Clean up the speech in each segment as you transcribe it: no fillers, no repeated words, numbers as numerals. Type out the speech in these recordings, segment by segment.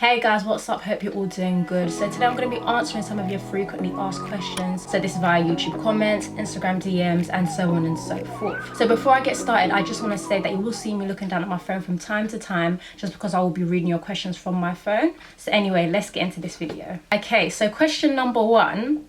Hey guys, what's up? Hope you're all doing good. So today I'm going to be answering some of your frequently asked questions. So this is via YouTube comments, Instagram DMs, and so on and so forth. So before I get started, I just want to say that you will see me looking down at my phone from time to time, just because I will be reading your questions from my phone. So anyway, let's get into this video. Okay, so question number 1.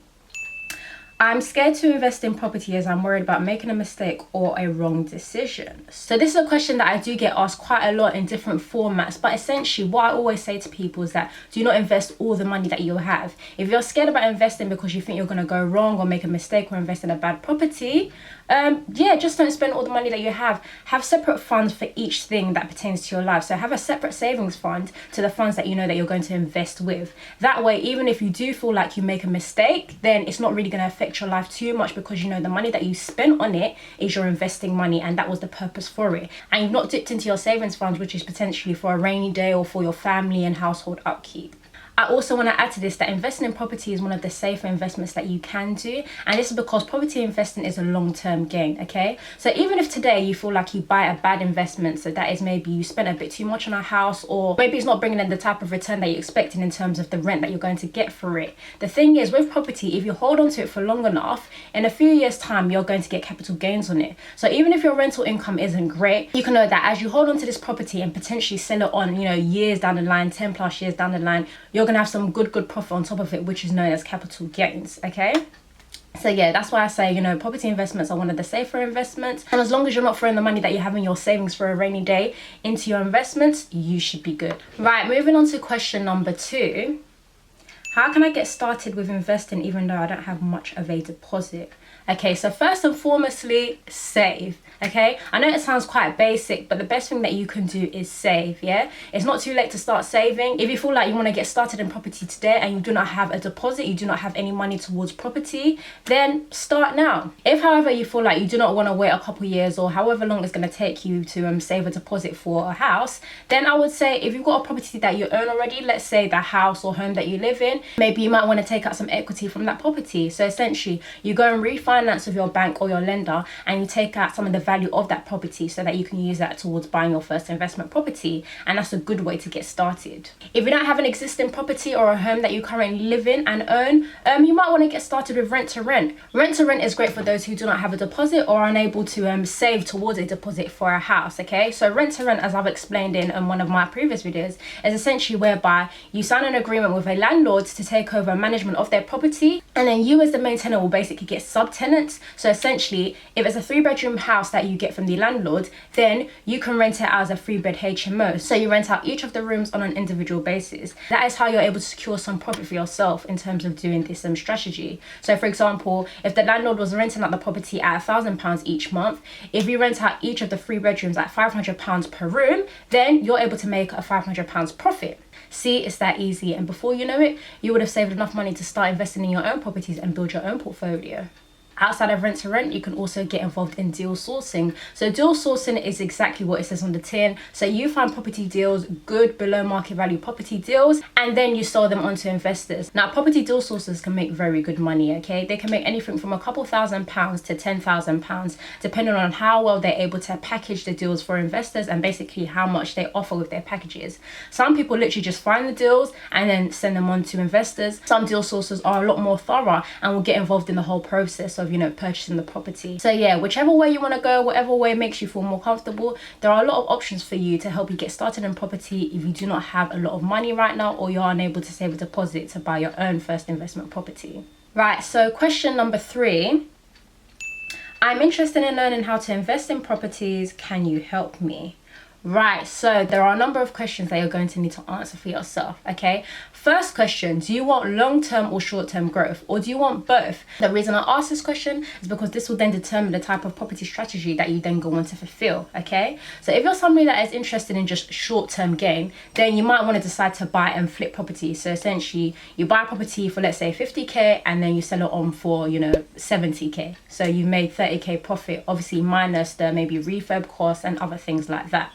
I'm scared to invest in property as I'm worried about making a mistake or a wrong decision. So this is a question that I do get asked quite a lot in different formats, but essentially what I always say to people is that do not invest all the money that you have. If you're scared about investing because you think you're going to go wrong or make a mistake or invest in a bad property, just don't spend all the money that you have. Have separate funds for each thing that pertains to your life. So have a separate savings fund to the funds that you know that you're going to invest with. That way, even if you do feel like you make a mistake, then it's not really going to affect your life too much, because you know the money that you spent on it is your investing money and that was the purpose for it. And you've not dipped into your savings funds, which is potentially for a rainy day or for your family and household upkeep. I also want to add to this that investing in property is one of the safer investments that you can do, and this is because property investing is a long-term gain, okay? So even if today you feel like you buy a bad investment, so that is maybe you spent a bit too much on a house, or maybe it's not bringing in the type of return that you're expecting in terms of the rent that you're going to get for it. The thing is, with property, if you hold on to it for long enough, in a few years time you're going to get capital gains on it. So even if your rental income isn't great, you can know that as you hold on to this property and potentially sell it on, years down the line, 10 plus years down the line, you're gonna have some good profit on top of it, which is known as capital gains. Okay, so yeah, that's why I say property investments are one of the safer investments, and as long as you're not throwing the money that you have in your savings for a rainy day into your investments, you should be good. Right, moving on to question number 2. How can I get started with investing even though I don't have much of a deposit? Okay, so first and foremostly, save. Okay, I know it sounds quite basic, but the best thing that you can do is save. Yeah, it's not too late to start saving. If you feel like you want to get started in property today and you do not have a deposit, you do not have any money towards property, then start now. If however you feel like you do not want to wait a couple years or however long it's going to take you to save a deposit for a house, then I would say if you've got a property that you own already, let's say the house or home that you live in, maybe you might want to take out some equity from that property. So essentially you go and refinance with your bank or your lender and you take out some of the value of that property so that you can use that towards buying your first investment property, and that's a good way to get started. If you don't have an existing property or a home that you currently live in and own, you might want to get started with rent to rent. Rent to rent is great for those who do not have a deposit or are unable to save towards a deposit for a house. Okay, so rent to rent, as I've explained in one of my previous videos, is essentially whereby you sign an agreement with a landlord to take over management of their property, and then you as the main tenant will basically get subtenants. So essentially, if it's a 3-bedroom house that you get from the landlord, then you can rent it out as a 3-bed HMO. So you rent out each of the rooms on an individual basis. That is how you're able to secure some profit for yourself in terms of doing this strategy. So for example, if the landlord was renting out the property at £1,000 each month, if you rent out each of the 3 bedrooms at £500 per room, then you're able to make a £500 profit. See, it's that easy, and before you know it, you would have saved enough money to start investing in your own properties and build your own portfolio. Outside of rent to rent, you can also get involved in deal sourcing. So deal sourcing is exactly what it says on the tin. So you find property deals, good below market value property deals, and then you sell them onto investors. Now, property deal sourcers can make very good money, okay? They can make anything from a couple £1,000s to £10,000, depending on how well they're able to package the deals for investors and basically how much they offer with their packages. Some people literally just find the deals and then send them on to investors. Some deal sourcers are a lot more thorough and will get involved in the whole process of purchasing the property. So yeah, whichever way you want to go, whatever way makes you feel more comfortable, there are a lot of options for you to help you get started in property if you do not have a lot of money right now, or you're unable to save a deposit to buy your own first investment property. Right, so question number 3. I'm interested in learning how to invest in properties. Can you help me? Right, so there are a number of questions that you're going to need to answer for yourself, okay? First question, do you want long-term or short-term growth, or do you want both? The reason I ask this question is because this will then determine the type of property strategy that you then go on to fulfill, okay? So if you're somebody that is interested in just short-term gain, then you might want to decide to buy and flip property. So essentially, you buy a property for, let's say, 50k, and then you sell it on for, 70k. So you made 30k profit, obviously minus the maybe refurb costs and other things like that.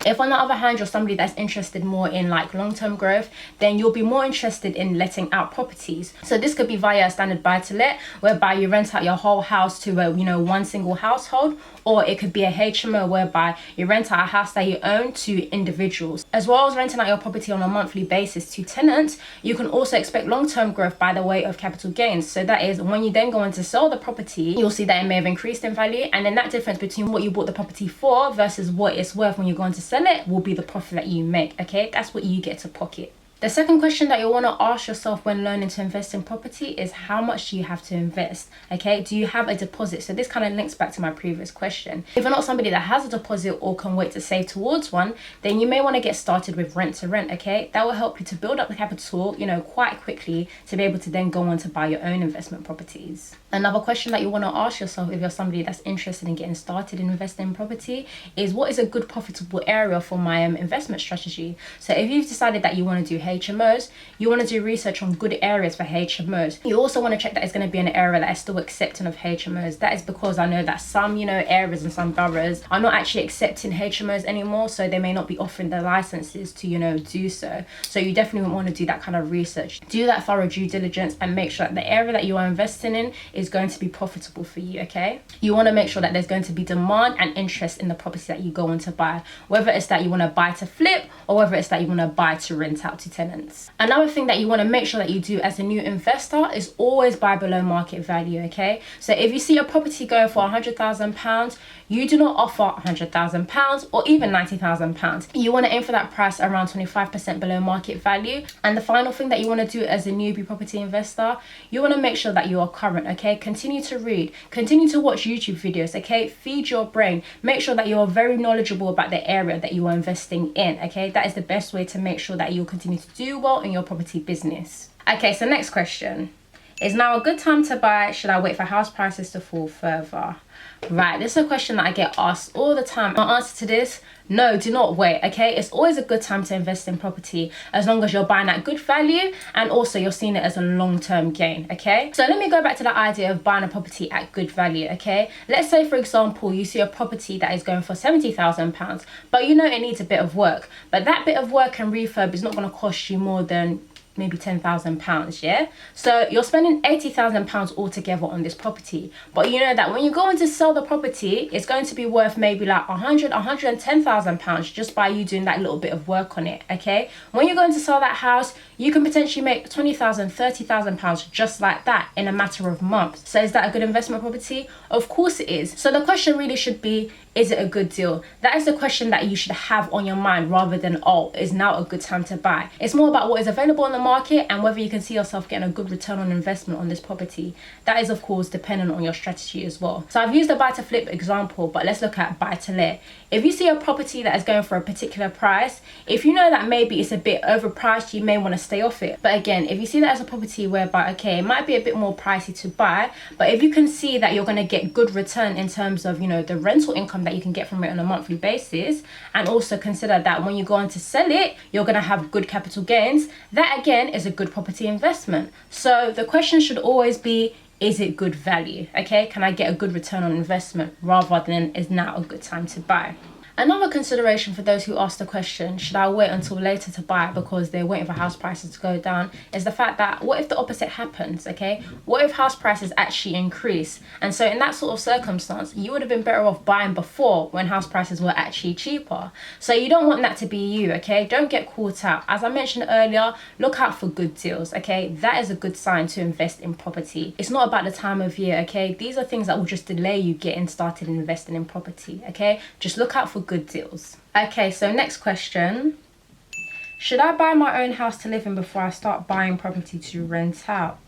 If on the other hand, you're somebody that's interested more in like long-term growth, then you'll be more interested in letting out properties. So this could be via a standard buy-to-let, whereby you rent out your whole house to a, one single household, or it could be a HMO whereby you rent out a house that you own to individuals. As well as renting out your property on a monthly basis to tenants, you can also expect long-term growth by the way of capital gains. So that is, when you then go on to sell the property, you'll see that it may have increased in value, and then that difference between what you bought the property for versus what it's worth when you go on to sell it will be the profit that you make. Okay, that's what you get to pocket. The second question that you'll want to ask yourself when learning to invest in property is, how much do you have to invest? Okay, do you have a deposit? So this kind of links back to my previous question. If you're not somebody that has a deposit or can wait to save towards one, then you may want to get started with rent to rent. Okay, that will help you to build up the capital, quite quickly, to be able to then go on to buy your own investment properties. Another question that you want to ask yourself if you're somebody that's interested in getting started in investing in property is, what is a good profitable area for my investment strategy? So if you've decided that you want to do HMOs, you want to do research on good areas for HMOs. You also want to check that it's going to be an area that is still accepting of HMOs. That is because I know that some, areas and some boroughs are not actually accepting HMOs anymore, so they may not be offering the licenses to, do so. So you definitely want to do that kind of research. Do that thorough due diligence and make sure that the area that you are investing in is going to be profitable for you, okay? You want to make sure that there's going to be demand and interest in the property that you go on to buy, whether it's that you want to buy to flip or whether it's that you want to buy to rent out to tenants. Another thing that you want to make sure that you do as a new investor is always buy below market value, okay? So if you see a property going for £100,000, you do not offer £100,000 or even £90,000. You want to aim for that price around 25% below market value. And the final thing that you want to do as a newbie property investor, you want to make sure that you are current, okay? Continue to read, continue to watch YouTube videos, okay? Feed your brain. Make sure that you're very knowledgeable about the area that you are investing in, okay? That is the best way to make sure that you'll continue to do well in your property business. Okay, so next question. Is now a good time to buy? Should I wait for house prices to fall further? Right, this is a question that I get asked all the time. My answer to this, no, do not wait, okay? It's always a good time to invest in property as long as you're buying at good value and also you're seeing it as a long-term gain, okay? So let me go back to the idea of buying a property at good value, okay? Let's say, for example, you see a property that is going for £70,000, but you know it needs a bit of work. But that bit of work and refurb is not going to cost you more than maybe £10,000, yeah? So you're spending £80,000 altogether on this property, but you know that when you go in to sell the property, it's going to be worth maybe like £110,000 just by you doing that little bit of work on it, okay? When you're going to sell that house, you can potentially make £20,000, £30,000 just like that in a matter of months. So is that a good investment property? Of course it is. So the question really should be, is it a good deal? That is the question that you should have on your mind rather than, oh, is now a good time to buy? It's more about what is available on the market and whether you can see yourself getting a good return on investment on this property. That is, of course, dependent on your strategy as well. So I've used a buy to flip example, but let's look at buy to let. If you see a property that is going for a particular price, if you know that maybe it's a bit overpriced, you may want to stay off it. But again, if you see that as a property whereby, okay, it might be a bit more pricey to buy, but if you can see that you're going to get good return in terms of, the rental income that you can get from it on a monthly basis, and also consider that when you go on to sell it, you're going to have good capital gains, that again is a good property investment. So the question should always be, is it good value? Okay, can I get a good return on investment rather than is now a good time to buy? Another consideration for those who ask the question, should I wait until later to buy because they're waiting for house prices to go down, is the fact that what if the opposite happens, okay? What if house prices actually increase? And so in that sort of circumstance, you would have been better off buying before when house prices were actually cheaper. So you don't want that to be you, okay? Don't get caught out. As I mentioned earlier, look out for good deals, okay? That is a good sign to invest in property. It's not about the time of year, okay? These are things that will just delay you getting started investing in property, okay? Just look out for good deals. Okay, so next question. Should I buy my own house to live in before I start buying property to rent out?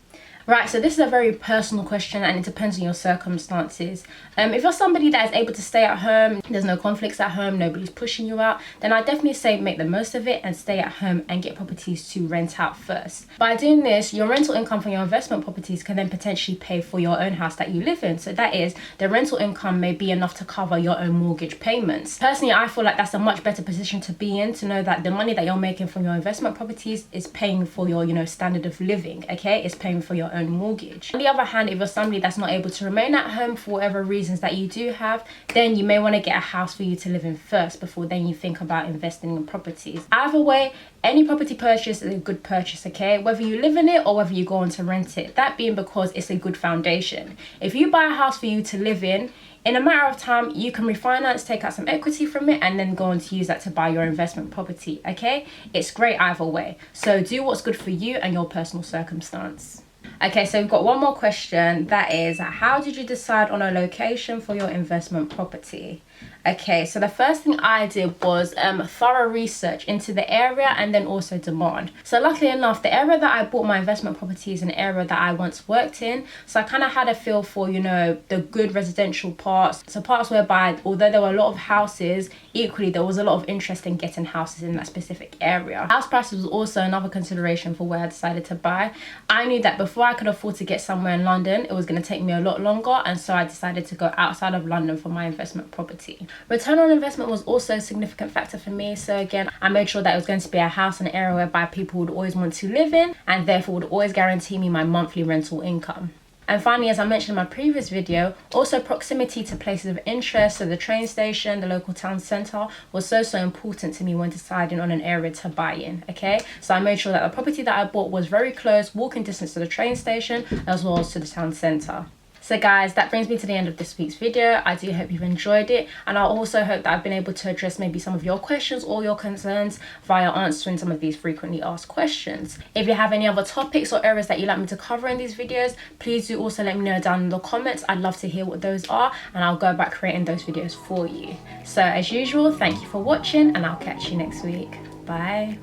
Right, so this is a very personal question and it depends on your circumstances. If you're somebody that is able to stay at home, there's no conflicts at home, nobody's pushing you out, then I definitely say make the most of it and stay at home and get properties to rent out first. By doing this, your rental income from your investment properties can then potentially pay for your own house that you live in. So that is, the rental income may be enough to cover your own mortgage payments. Personally, I feel like that's a much better position to be in, to know that the money that you're making from your investment properties is paying for your, standard of living, okay? It's paying for your own mortgage. On the other hand, if you're somebody that's not able to remain at home for whatever reasons that you do have, then you may want to get a house for you to live in first before then you think about investing in properties. Either way, any property purchase is a good purchase, okay? Whether you live in it or whether you go on to rent it. That being because it's a good foundation. If you buy a house for you to live in a matter of time, you can refinance, take out some equity from it, and then go on to use that to buy your investment property, okay? It's great either way. So do what's good for you and your personal circumstance. Okay, so we've got one more question. That is, how did you decide on a location for your investment property? Okay, so the first thing I did was thorough research into the area and then also demand. So luckily enough, the area that I bought my investment property is an area that I once worked in. So I kind of had a feel for, you know, the good residential parts. So parts whereby, although there were a lot of houses, equally there was a lot of interest in getting houses in that specific area. House prices was also another consideration for where I decided to buy. I knew that before I could afford to get somewhere in London, it was going to take me a lot longer, and so I decided to go outside of London for my investment property. Return on investment was also a significant factor for me. So again, I made sure that it was going to be a house in an area whereby people would always want to live in, and therefore would always guarantee me my monthly rental income. And finally, as I mentioned in my previous video, also proximity to places of interest, so the train station, the local town centre, was so important to me when deciding on an area to buy in, okay? So I made sure that the property that I bought was very close, walking distance to the train station, as well as to the town centre. So guys, that brings me to the end of this week's video. I do hope you've enjoyed it, and I also hope that I've been able to address maybe some of your questions or your concerns via answering some of these frequently asked questions. If you have any other topics or areas that you'd like me to cover in these videos, please do also let me know down in the comments. I'd love to hear what those are, and I'll go back creating those videos for you. So as usual, thank you for watching, and I'll catch you next week. Bye.